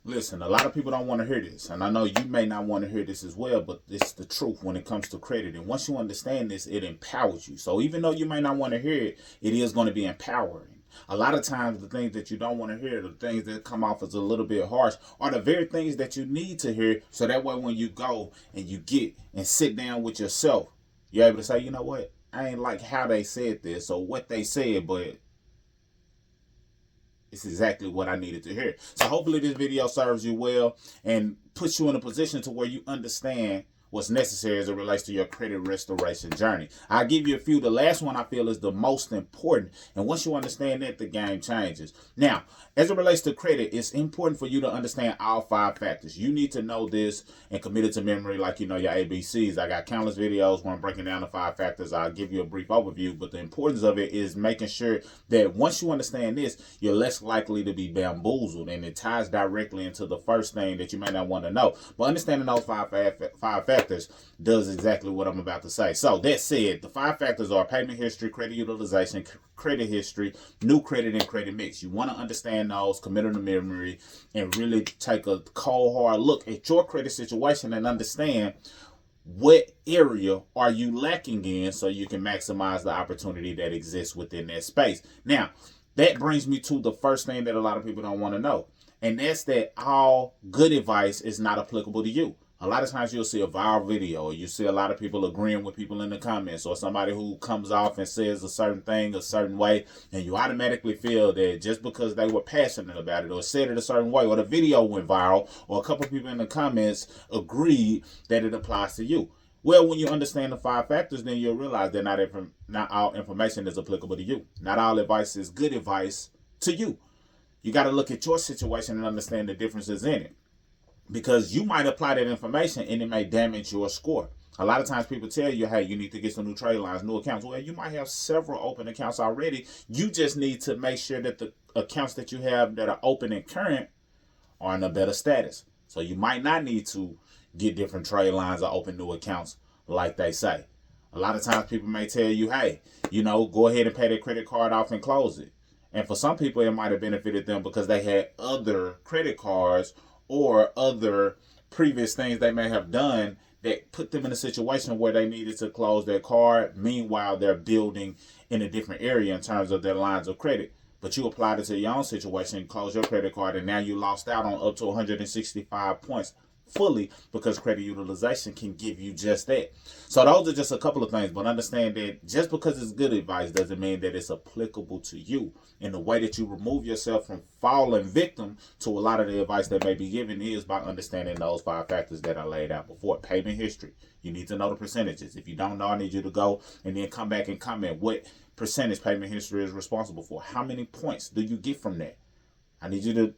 Listen, a lot of people don't want to hear this, and I know you may not want to hear this as well, but it's the truth when it comes to credit. And once you understand this, it empowers you. So even though you may not want to hear it, it is going to be empowering. A lot of times, the things that you don't want to hear, the things that come off as a little bit harsh, are the very things that you need to hear. So that way, when you go and you get and sit down with yourself, you're able to say, you know what? I ain't like how they said this or what they said, but it's exactly what I needed to hear. So hopefully this video serves you well and puts you in a position to where you understand what's necessary as it relates to your credit restoration journey. I'll give you a few. The last one I feel is the most important. And once you understand that, the game changes. Now, as it relates to credit, it's important for you to understand all 5 factors. You need to know this and commit it to memory like you know your ABCs. I got countless videos where I'm breaking down the 5 factors. I'll give you a brief overview, but the importance of it is making sure that once you understand this, you're less likely to be bamboozled. And it ties directly into the first thing that you may not want to know. But understanding those 5 factors does exactly what I'm about to say. So that said, the 5 factors are payment history, credit utilization, credit history, new credit, and credit mix. You want to understand those, commit them to memory, and really take a cold hard look at your credit situation and understand what area are you lacking in so you can maximize the opportunity that exists within that space. Now, that brings me to the first thing that a lot of people don't want to know, and that's that all good advice is not applicable to you. A lot of times you'll see a viral video, or you see a lot of people agreeing with people in the comments, or somebody who comes off and says a certain thing a certain way, and you automatically feel that just because they were passionate about it or said it a certain way, or the video went viral, or a couple of people in the comments agreed that it applies to you. Well, when you understand the 5 factors, then you'll realize that not all information is applicable to you. Not all advice is good advice to you. You got to look at your situation and understand the differences in it, because you might apply that information and it may damage your score. A lot of times people tell you, hey, you need to get some new trade lines, new accounts. Well, you might have several open accounts already. You just need to make sure that the accounts that you have that are open and current are in a better status. So you might not need to get different trade lines or open new accounts like they say. A lot of times people may tell you, hey, go ahead and pay their credit card off and close it. And for some people, it might have benefited them because they had other credit cards or other previous things they may have done that put them in a situation where they needed to close their card. Meanwhile, they're building in a different area in terms of their lines of credit. But you applied it to your own situation, close your credit card, and now you lost out on up to 165 points fully, because credit utilization can give you just that. So those are just a couple of things, but understand that just because it's good advice doesn't mean that it's applicable to you. And the way that you remove yourself from falling victim to a lot of the advice that may be given is by understanding those 5 factors that I laid out before. Payment history. You need to know the percentages. If you don't know, I need you to go and then come back and comment what percentage payment history is responsible for. How many points do you get from that? I need you to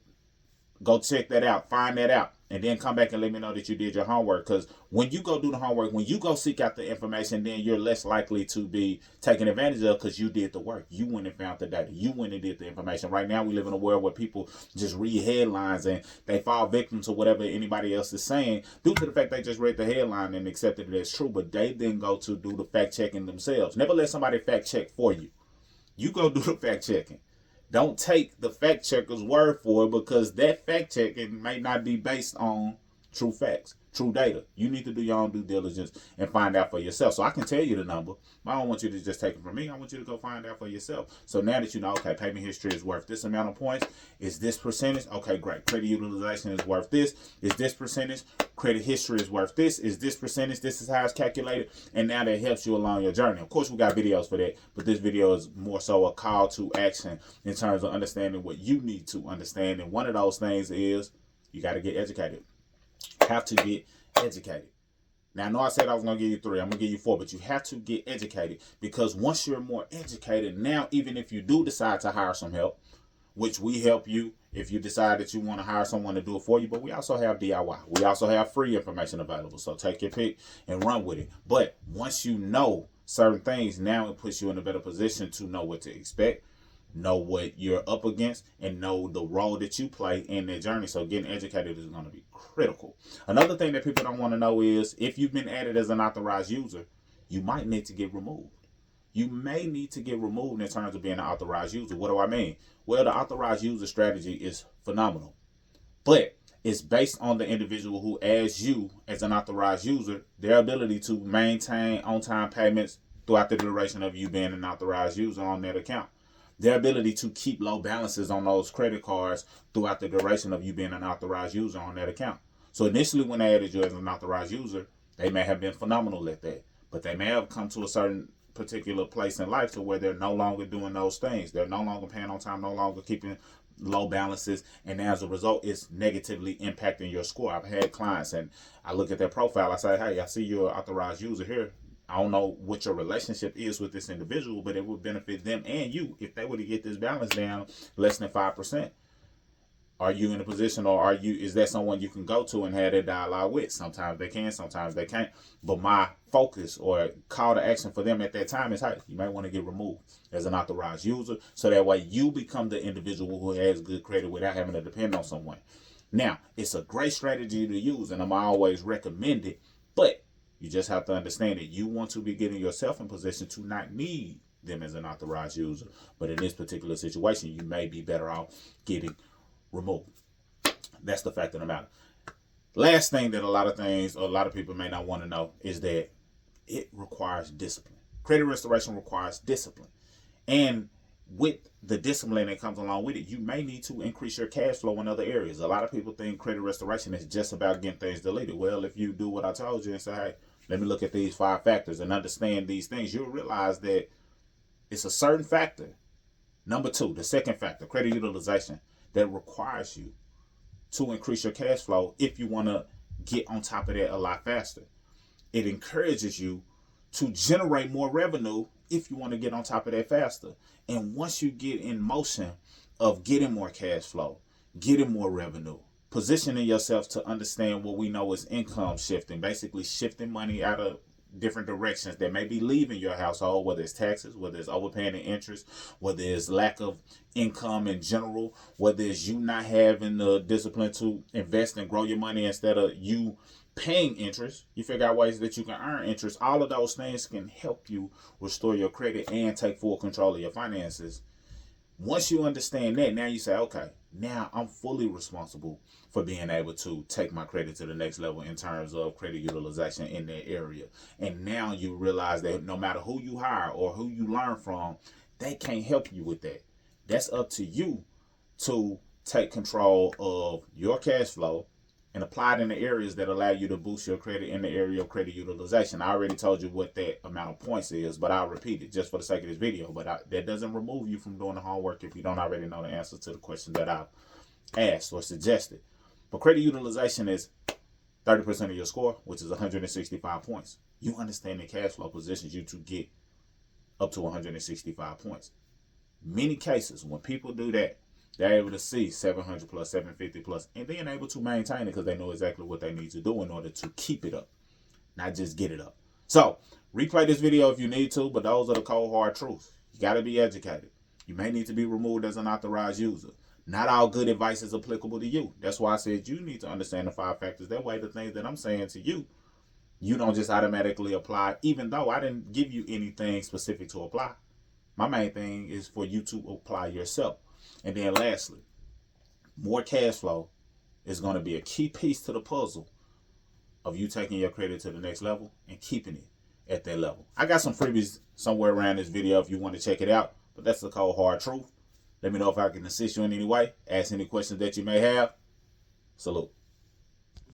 go check that out, find that out, and then come back and let me know that you did your homework. Because when you go do the homework, when you go seek out the information, then you're less likely to be taken advantage of, because you did the work. You went and found the data. You went and did the information. Right now, we live in a world where people just read headlines and they fall victim to whatever anybody else is saying due to the fact they just read the headline and accepted it as true, but they then go to do the fact checking themselves. Never let somebody fact check for you. You go do the fact checking. Don't take the fact checker's word for it, because that fact checking may not be based on true facts, true data. You need to do your own due diligence and find out for yourself. So I can tell you the number, but I don't want you to just take it from me. I want you to go find out for yourself. So now that you know, okay, payment history is worth this amount of points, is this percentage? Okay, great. Credit utilization is worth this. Is this percentage? Credit history is worth this. Is this percentage? This is how it's calculated. And now that helps you along your journey. Of course, we got videos for that, but this video is more so a call to action in terms of understanding what you need to understand. And one of those things is you got to get educated. Have to get educated. Now, I know I said I was going to give you 3. I'm going to give you 4, but you have to get educated, because once you're more educated, now even if you do decide to hire some help, which we help you if you decide that you want to hire someone to do it for you, but we also have DIY. We also have free information available. So take your pick and run with it. But once you know certain things, now it puts you in a better position to know what to expect, know what you're up against, and know the role that you play in that journey. So getting educated is going to be critical. Another thing that people don't want to know is if you've been added as an authorized user, you might need to get removed. You may need to get removed in terms of being an authorized user. What do I mean? Well, the authorized user strategy is phenomenal. But It's based on the individual who, as you, as an authorized user, their ability to maintain on-time payments throughout the duration of you being an authorized user on that account. Their ability to keep low balances on those credit cards throughout the duration of you being an authorized user on that account. So initially when they added you as an authorized user, they may have been phenomenal at that. But they may have come to a certain particular place in life to where they're no longer doing those things. They're no longer paying on time, no longer keeping low balances, and as a result, it's negatively impacting your score. I've had clients and I look at their profile, I say, hey, I see you're an authorized user here. I don't know what your relationship is with this individual, but it would benefit them and you if they were to get this balance down less than 5%. Are you in a position, or is that someone you can go to and have that dialogue with? Sometimes they can, sometimes they can't. But my focus or call to action for them at that time is, hey, you might want to get removed as an authorized user, so that way you become the individual who has good credit without having to depend on someone. Now, it's a great strategy to use, and I'm always recommend it, but you just have to understand that you want to be getting yourself in position to not need them as an authorized user. But in this particular situation, you may be better off getting removed. That's the fact of the matter. Last thing that a lot of people may not want to know is that it requires discipline. Credit restoration requires discipline. And with the discipline that comes along with it, you may need to increase your cash flow in other areas. A lot of people think credit restoration is just about getting things deleted. Well, if you do what I told you and say, hey, let me look at these 5 factors and understand these things, you'll realize that it's a certain factor. Number 2, the second factor, credit utilization, that requires you to increase your cash flow if you want to get on top of that a lot faster. It encourages you to generate more revenue if you want to get on top of that faster. And once you get in motion of getting more cash flow, getting more revenue, positioning yourself to understand what we know is income shifting, basically shifting money out of different directions that may be leaving your household, whether it's taxes, whether it's overpaying the interest, whether it's lack of income in general, whether it's you not having the discipline to invest and grow your money instead of you paying interest. You figure out ways that you can earn interest. All of those things can help you restore your credit and take full control of your finances. Once you understand that, now you say, okay, now I'm fully responsible for being able to take my credit to the next level in terms of credit utilization in that area. And now you realize that no matter who you hire or who you learn from, they can't help you with that. That's up to you to take control of your cash flow and apply it in the areas that allow you to boost your credit in the area of credit utilization. I already told you what that amount of points is, but I'll repeat it just for the sake of this video. But that doesn't remove you from doing the homework if you don't already know the answer to the question that I've asked or suggested. But credit utilization is 30% of your score, which is 165 points. You understand that cash flow positions you to get up to 165 points. Many cases, when people do that, they're able to see 700 plus, 750 plus, and being able to maintain it because they know exactly what they need to do in order to keep it up, not just get it up. So, replay this video if you need to, but those are the cold hard truths. You got to be educated. You may need to be removed as an authorized user. Not all good advice is applicable to you. That's why I said you need to understand the 5 factors. That way, the things that I'm saying to you, you don't just automatically apply, even though I didn't give you anything specific to apply. My main thing is for you to apply yourself. And then lastly, more cash flow is going to be a key piece to the puzzle of you taking your credit to the next level and keeping it at that level. I got some freebies somewhere around this video if you want to check it out, but that's the cold hard truth. Let me know if I can assist you in any way. Ask any questions that you may have. Salute.